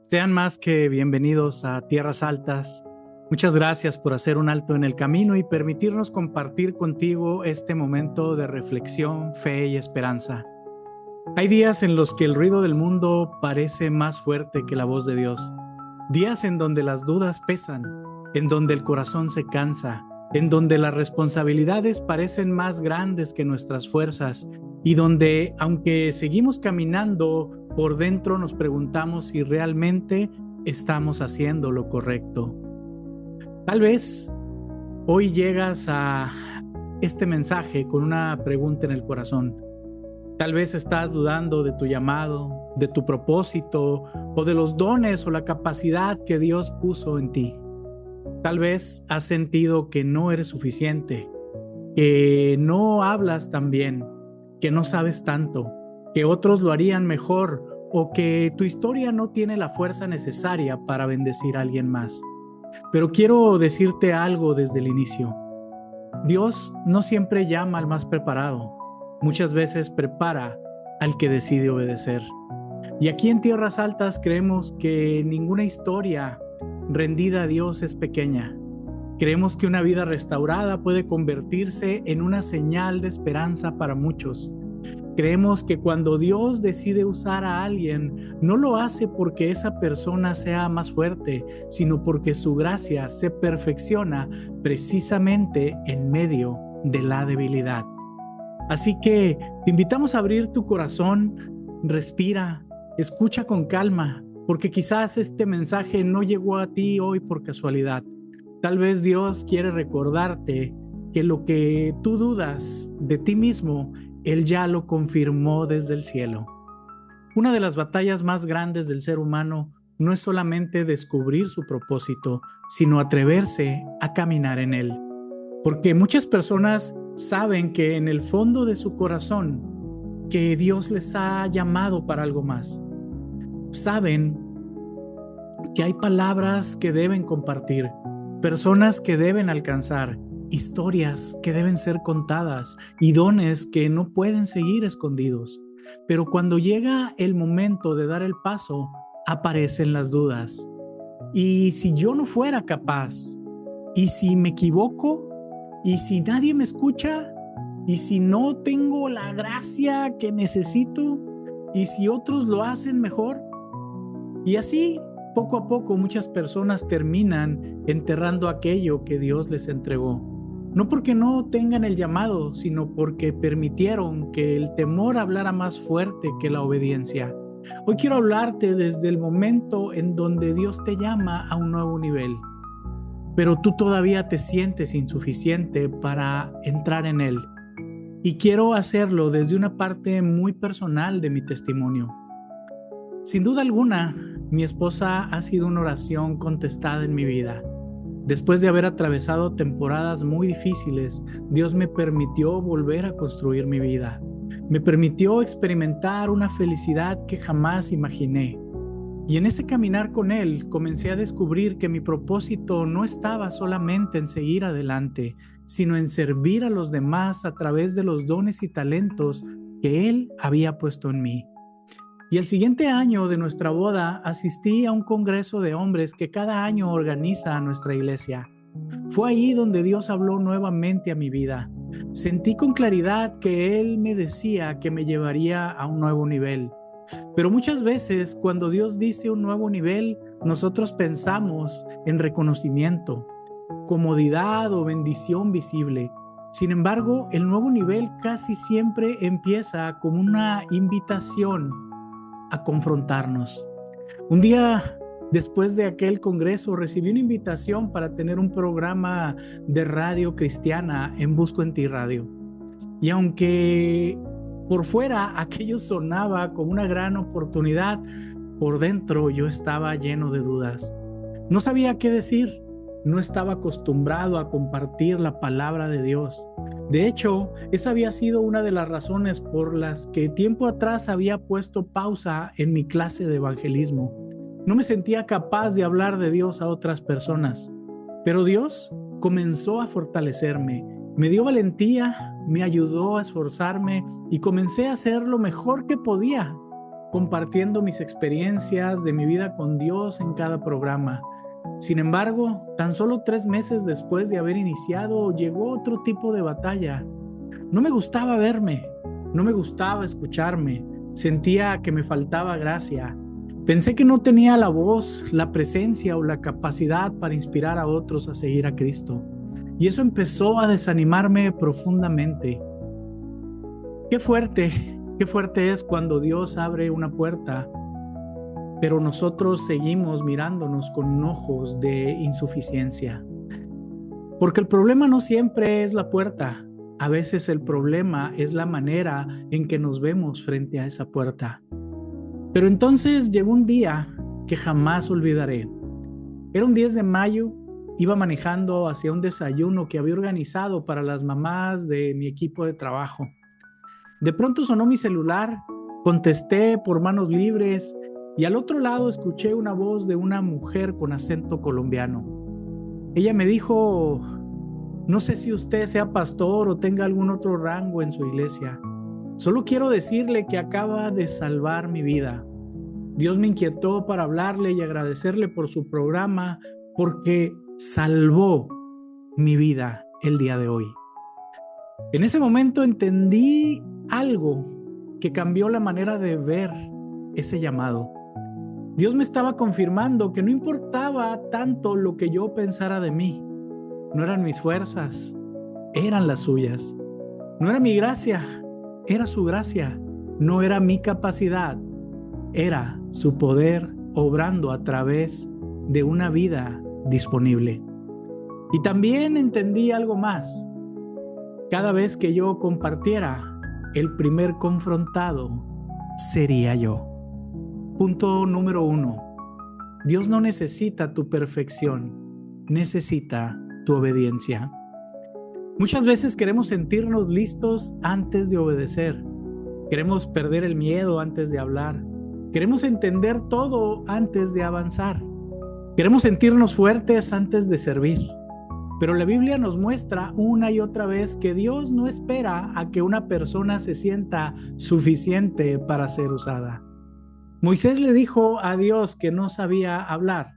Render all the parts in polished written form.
Sean más que bienvenidos a Tierras Altas. Muchas gracias por hacer un alto en el camino y permitirnos compartir contigo este momento de reflexión, fe y esperanza. Hay días en los que el ruido del mundo parece más fuerte que la voz de Dios. Días en donde las dudas pesan, en donde el corazón se cansa, en donde las responsabilidades parecen más grandes que nuestras fuerzas y donde, aunque seguimos caminando, por dentro nos preguntamos si realmente estamos haciendo lo correcto. Tal vez hoy llegas a este mensaje con una pregunta en el corazón. Tal vez estás dudando de tu llamado, de tu propósito o de los dones o la capacidad que Dios puso en ti. Tal vez has sentido que no eres suficiente, que no hablas tan bien, que no sabes tanto, que otros lo harían mejor o que tu historia no tiene la fuerza necesaria para bendecir a alguien más. Pero quiero decirte algo desde el inicio. Dios no siempre llama al más preparado. Muchas veces prepara al que decide obedecer. Y aquí en Tierras Altas creemos que ninguna historia rendida a Dios es pequeña. Creemos que una vida restaurada puede convertirse en una señal de esperanza para muchos. Creemos que cuando Dios decide usar a alguien, no lo hace porque esa persona sea más fuerte, sino porque su gracia se perfecciona precisamente en medio de la debilidad. Así que te invitamos a abrir tu corazón, respira, escucha con calma, porque quizás este mensaje no llegó a ti hoy por casualidad. Tal vez Dios quiere recordarte que lo que tú dudas de ti mismo, Él ya lo confirmó desde el cielo. Una de las batallas más grandes del ser humano no es solamente descubrir su propósito, sino atreverse a caminar en él. Porque muchas personas saben que en el fondo de su corazón, que Dios les ha llamado para algo más. Saben que hay palabras que deben compartir, personas que deben alcanzar, historias que deben ser contadas y dones que no pueden seguir escondidos. Pero cuando llega el momento de dar el paso, aparecen las dudas. ¿Y si yo no fuera capaz? ¿Y si me equivoco? ¿Y si nadie me escucha? ¿Y si no tengo la gracia que necesito? ¿Y si otros lo hacen mejor? Y así, poco a poco, muchas personas terminan enterrando aquello que Dios les entregó. No porque no tengan el llamado, sino porque permitieron que el temor hablara más fuerte que la obediencia. Hoy quiero hablarte desde el momento en donde Dios te llama a un nuevo nivel, pero tú todavía te sientes insuficiente para entrar en él. Y quiero hacerlo desde una parte muy personal de mi testimonio. Sin duda alguna, mi esposa ha sido una oración contestada en mi vida. Después de haber atravesado temporadas muy difíciles, Dios me permitió volver a construir mi vida. Me permitió experimentar una felicidad que jamás imaginé. Y en ese caminar con Él, comencé a descubrir que mi propósito no estaba solamente en seguir adelante, sino en servir a los demás a través de los dones y talentos que Él había puesto en mí. Y el siguiente año de nuestra boda asistí a un congreso de hombres que cada año organiza nuestra iglesia. Fue ahí donde Dios habló nuevamente a mi vida. Sentí con claridad que Él me decía que me llevaría a un nuevo nivel. Pero muchas veces cuando Dios dice un nuevo nivel, nosotros pensamos en reconocimiento, comodidad o bendición visible. Sin embargo, el nuevo nivel casi siempre empieza como una invitación a confrontarnos. Un día después de aquel congreso recibí una invitación para tener un programa de radio cristiana en Busco en Ti Radio. Y aunque por fuera aquello sonaba como una gran oportunidad, por dentro yo estaba lleno de dudas. No sabía qué decir, no estaba acostumbrado a compartir la palabra de Dios. De hecho, esa había sido una de las razones por las que tiempo atrás había puesto pausa en mi clase de evangelismo. No me sentía capaz de hablar de Dios a otras personas, pero Dios comenzó a fortalecerme, me dio valentía, me ayudó a esforzarme y comencé a hacer lo mejor que podía. compartiendo mis experiencias de mi vida con Dios en cada programa. Sin embargo, tan solo 3 meses después de haber iniciado, llegó otro tipo de batalla. No me gustaba verme, no me gustaba escucharme, sentía que me faltaba gracia. Pensé que no tenía la voz, la presencia o la capacidad para inspirar a otros a seguir a Cristo. Y eso empezó a desanimarme profundamente. Qué fuerte es cuando Dios abre una puerta, pero nosotros seguimos mirándonos con ojos de insuficiencia. Porque el problema no siempre es la puerta. A veces el problema es la manera en que nos vemos frente a esa puerta. Pero entonces llegó un día que jamás olvidaré. Era un 10 de mayo, iba manejando hacia un desayuno que había organizado para las mamás de mi equipo de trabajo. De pronto sonó mi celular, contesté por manos libres y al otro lado escuché una voz de una mujer con acento colombiano. Ella me dijo: no sé si usted sea pastor o tenga algún otro rango en su iglesia. Solo quiero decirle que acaba de salvar mi vida. Dios me inquietó para hablarle y agradecerle por su programa porque salvó mi vida el día de hoy. En ese momento entendí algo que cambió la manera de ver ese llamado. Dios me estaba confirmando que no importaba tanto lo que yo pensara de mí. No eran mis fuerzas, eran las suyas. No era mi gracia, era su gracia. No era mi capacidad, era su poder obrando a través de una vida disponible. Y también entendí algo más. Cada vez que yo compartiera, el primer confrontado sería yo. Punto número 1. Dios no necesita tu perfección, necesita tu obediencia. Muchas veces queremos sentirnos listos antes de obedecer. Queremos perder el miedo antes de hablar. Queremos entender todo antes de avanzar. Queremos sentirnos fuertes antes de servir. Pero la Biblia nos muestra una y otra vez que Dios no espera a que una persona se sienta suficiente para ser usada. Moisés le dijo a Dios que no sabía hablar.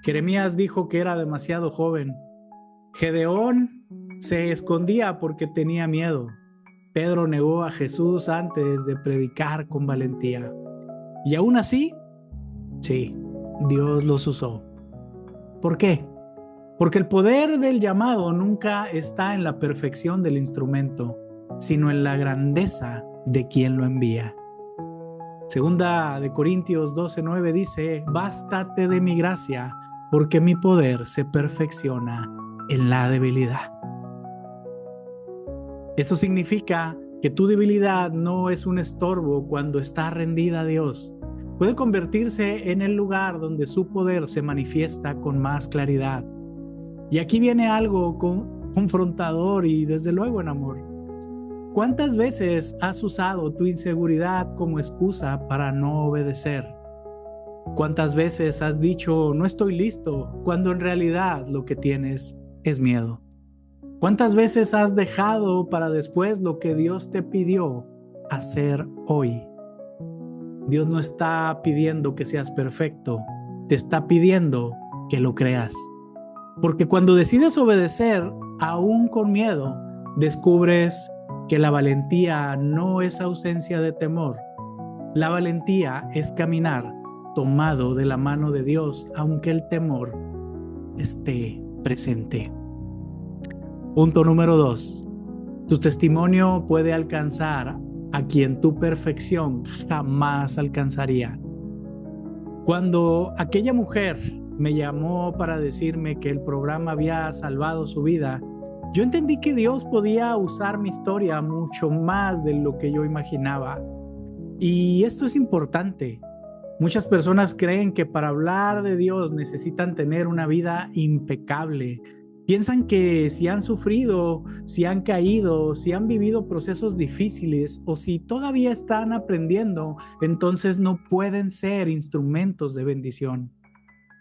Jeremías dijo que era demasiado joven. Gedeón se escondía porque tenía miedo. Pedro negó a Jesús antes de predicar con valentía. Y aún así, sí, Dios los usó. ¿Por qué? Porque el poder del llamado nunca está en la perfección del instrumento, sino en la grandeza de quien lo envía. Segunda de Corintios 12:9 dice: bástate de mi gracia, porque mi poder se perfecciona en la debilidad. Eso significa que tu debilidad no es un estorbo cuando está rendida a Dios. Puede convertirse en el lugar donde su poder se manifiesta con más claridad. Y aquí viene algo confrontador y desde luego en amor. ¿Cuántas veces has usado tu inseguridad como excusa para no obedecer? ¿Cuántas veces has dicho no estoy listo cuando en realidad lo que tienes es miedo? ¿Cuántas veces has dejado para después lo que Dios te pidió hacer hoy? Dios no está pidiendo que seas perfecto, te está pidiendo que lo creas. Porque cuando decides obedecer, aún con miedo, descubres que la valentía no es ausencia de temor. La valentía es caminar tomado de la mano de Dios, aunque el temor esté presente. Punto número 2. Tu testimonio puede alcanzar a quien tu perfección jamás alcanzaría. Cuando aquella mujer me llamó para decirme que el programa había salvado su vida, yo entendí que Dios podía usar mi historia mucho más de lo que yo imaginaba. Y esto es importante. Muchas personas creen que para hablar de Dios necesitan tener una vida impecable. Piensan que si han sufrido, si han caído, si han vivido procesos difíciles o si todavía están aprendiendo, entonces no pueden ser instrumentos de bendición.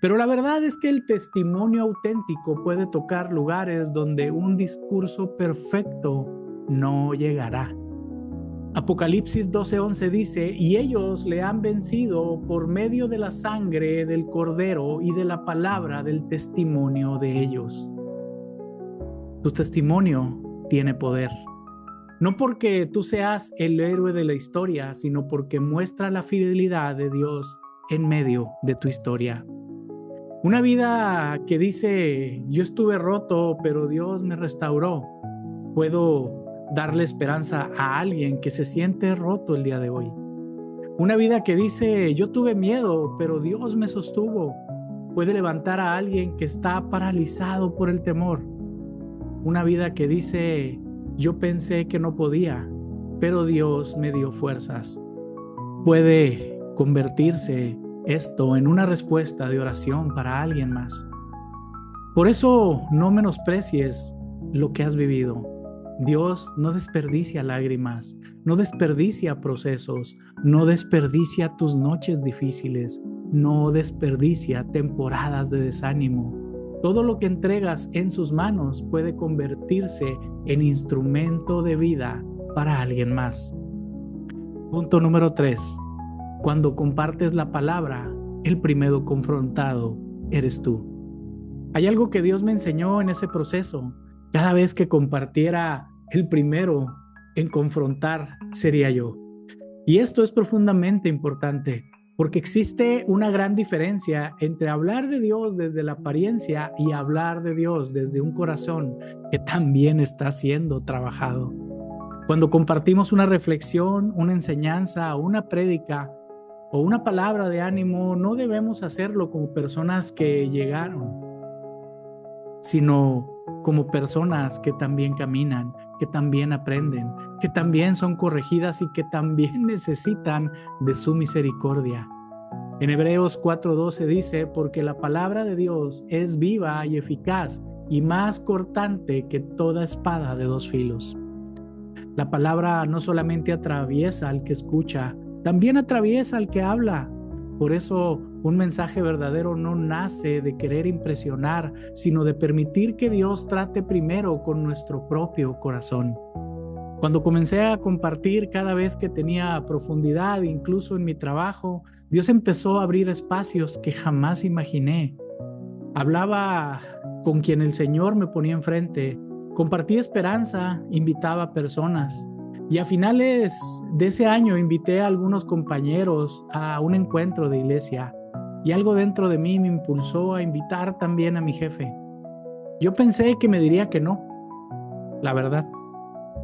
Pero la verdad es que el testimonio auténtico puede tocar lugares donde un discurso perfecto no llegará. Apocalipsis 12:11 dice, y ellos le han vencido por medio de la sangre del Cordero y de la palabra del testimonio de ellos. Tu testimonio tiene poder. No porque tú seas el héroe de la historia, sino porque muestra la fidelidad de Dios en medio de tu historia. Una vida que dice, yo estuve roto, pero Dios me restauró. Puedo darle esperanza a alguien que se siente roto el día de hoy. Una vida que dice, yo tuve miedo, pero Dios me sostuvo. Puede levantar a alguien que está paralizado por el temor. Una vida que dice, yo pensé que no podía, pero Dios me dio fuerzas. Puede convertirse esto en una respuesta de oración para alguien más. Por eso no menosprecies lo que has vivido. Dios no desperdicia lágrimas, no desperdicia procesos, no desperdicia tus noches difíciles, no desperdicia temporadas de desánimo. Todo lo que entregas en sus manos puede convertirse en instrumento de vida para alguien más. Punto número 3. Cuando compartes la palabra, el primero confrontado eres tú. Hay algo que Dios me enseñó en ese proceso. Cada vez que compartiera, el primero en confrontar sería yo. Y esto es profundamente importante, porque existe una gran diferencia entre hablar de Dios desde la apariencia y hablar de Dios desde un corazón que también está siendo trabajado. Cuando compartimos una reflexión, una enseñanza, una prédica o una palabra de ánimo, no debemos hacerlo como personas que llegaron, sino como personas que también caminan, que también aprenden, que también son corregidas y que también necesitan de su misericordia. En Hebreos 4:12 dice, porque la palabra de Dios es viva y eficaz y más cortante que toda espada de dos filos. La palabra no solamente atraviesa al que escucha, también atraviesa al que habla. Por eso un mensaje verdadero no nace de querer impresionar, sino de permitir que Dios trate primero con nuestro propio corazón. Cuando comencé a compartir cada vez que tenía profundidad, incluso en mi trabajo, Dios empezó a abrir espacios que jamás imaginé. Hablaba con quien el Señor me ponía enfrente, compartía esperanza, invitaba a personas. Y a finales de ese año invité a algunos compañeros a un encuentro de iglesia y algo dentro de mí me impulsó a invitar también a mi jefe. Yo pensé que me diría que no, la verdad,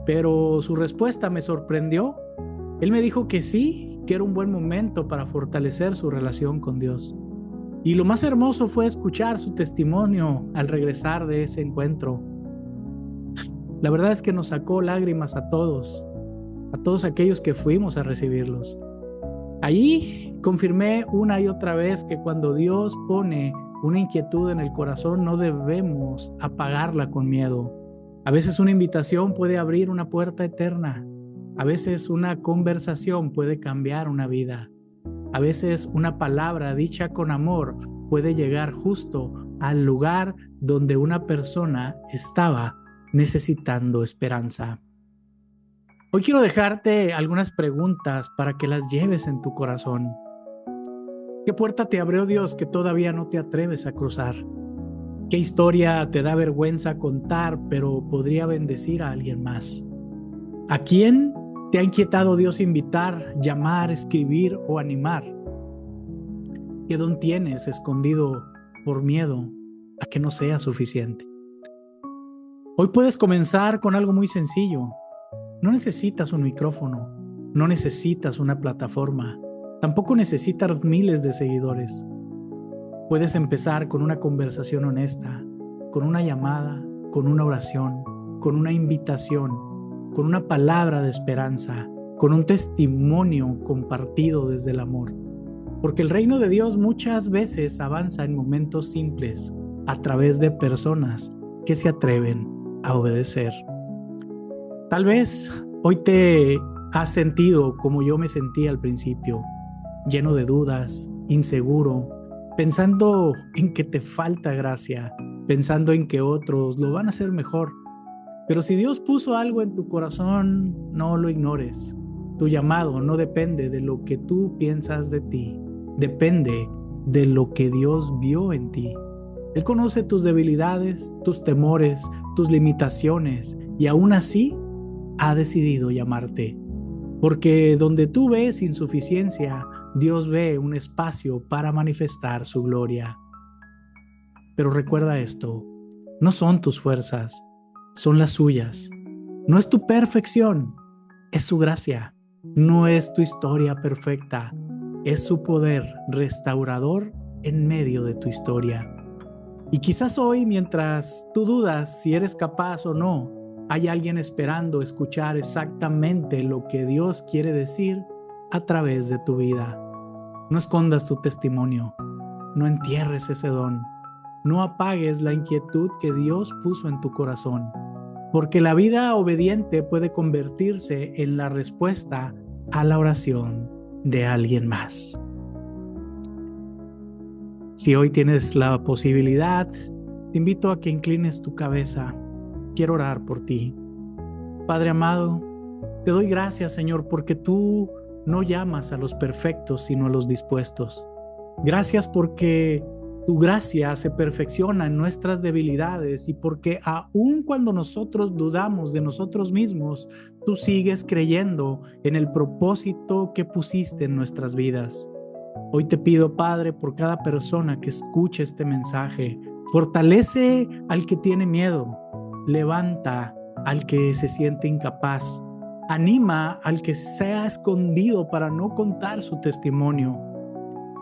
pero su respuesta me sorprendió. Él me dijo que sí, que era un buen momento para fortalecer su relación con Dios. Y lo más hermoso fue escuchar su testimonio al regresar de ese encuentro. La verdad es que nos sacó lágrimas a todos aquellos que fuimos a recibirlos. Allí confirmé una y otra vez que cuando Dios pone una inquietud en el corazón no debemos apagarla con miedo. A veces una invitación puede abrir una puerta eterna. A veces una conversación puede cambiar una vida. A veces una palabra dicha con amor puede llegar justo al lugar donde una persona estaba necesitando esperanza. Hoy quiero dejarte algunas preguntas para que las lleves en tu corazón. ¿Qué puerta te abrió Dios que todavía no te atreves a cruzar? ¿Qué historia te da vergüenza contar, pero podría bendecir a alguien más? ¿A quién te ha inquietado Dios invitar, llamar, escribir o animar? ¿Qué don tienes escondido por miedo a que no sea suficiente? Hoy puedes comenzar con algo muy sencillo. No necesitas un micrófono, no necesitas una plataforma, tampoco necesitas miles de seguidores. Puedes empezar con una conversación honesta, con una llamada, con una oración, con una invitación, con una palabra de esperanza, con un testimonio compartido desde el amor. Porque el reino de Dios muchas veces avanza en momentos simples, a través de personas que se atreven a obedecer. Tal vez hoy te has sentido como yo me sentí al principio, lleno de dudas, inseguro, pensando en que te falta gracia, pensando en que otros lo van a hacer mejor. Pero si Dios puso algo en tu corazón, no lo ignores. Tu llamado no depende de lo que tú piensas de ti, depende de lo que Dios vio en ti. Él conoce tus debilidades, tus temores, tus limitaciones y aún así ha decidido llamarte. Porque donde tú ves insuficiencia, Dios ve un espacio para manifestar su gloria. Pero recuerda esto, no son tus fuerzas, son las suyas. No es tu perfección, es su gracia. No es tu historia perfecta, es su poder restaurador en medio de tu historia. Y quizás hoy, mientras tú dudas si eres capaz o no, hay alguien esperando escuchar exactamente lo que Dios quiere decir a través de tu vida. No escondas tu testimonio, no entierres ese don, no apagues la inquietud que Dios puso en tu corazón, porque la vida obediente puede convertirse en la respuesta a la oración de alguien más. Si hoy tienes la posibilidad, te invito a que inclines tu cabeza. Quiero orar por ti. Padre amado, te doy gracias, Señor, porque tú no llamas a los perfectos, sino a los dispuestos. Gracias porque tu gracia se perfecciona en nuestras debilidades y porque aun cuando nosotros dudamos de nosotros mismos, tú sigues creyendo en el propósito que pusiste en nuestras vidas. Hoy te pido, Padre, por cada persona que escuche este mensaje, fortalece al que tiene miedo, levanta al que se siente incapaz, anima al que se ha escondido para no contar su testimonio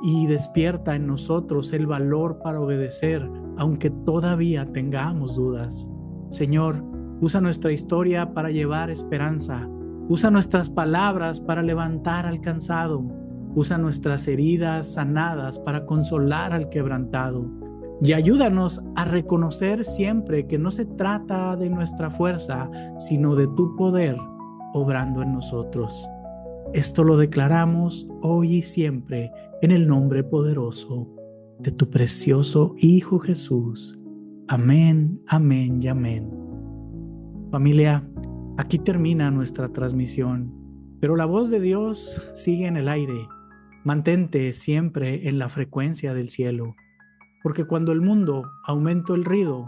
y despierta en nosotros el valor para obedecer, aunque todavía tengamos dudas. Señor, usa nuestra historia para llevar esperanza, usa nuestras palabras para levantar al cansado, usa nuestras heridas sanadas para consolar al quebrantado. Y ayúdanos a reconocer siempre que no se trata de nuestra fuerza, sino de tu poder obrando en nosotros. Esto lo declaramos hoy y siempre en el nombre poderoso de tu precioso Hijo Jesús. Amén, amén y amén. Familia, aquí termina nuestra transmisión, pero la voz de Dios sigue en el aire. Mantente siempre en la frecuencia del cielo, porque cuando el mundo aumenta el ruido,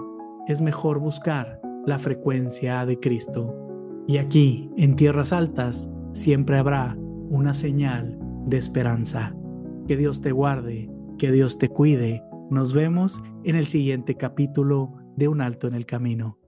es mejor buscar la frecuencia de Cristo. Y aquí, en tierras altas, siempre habrá una señal de esperanza. Que Dios te guarde, que Dios te cuide. Nos vemos en el siguiente capítulo de Un Alto en el Camino.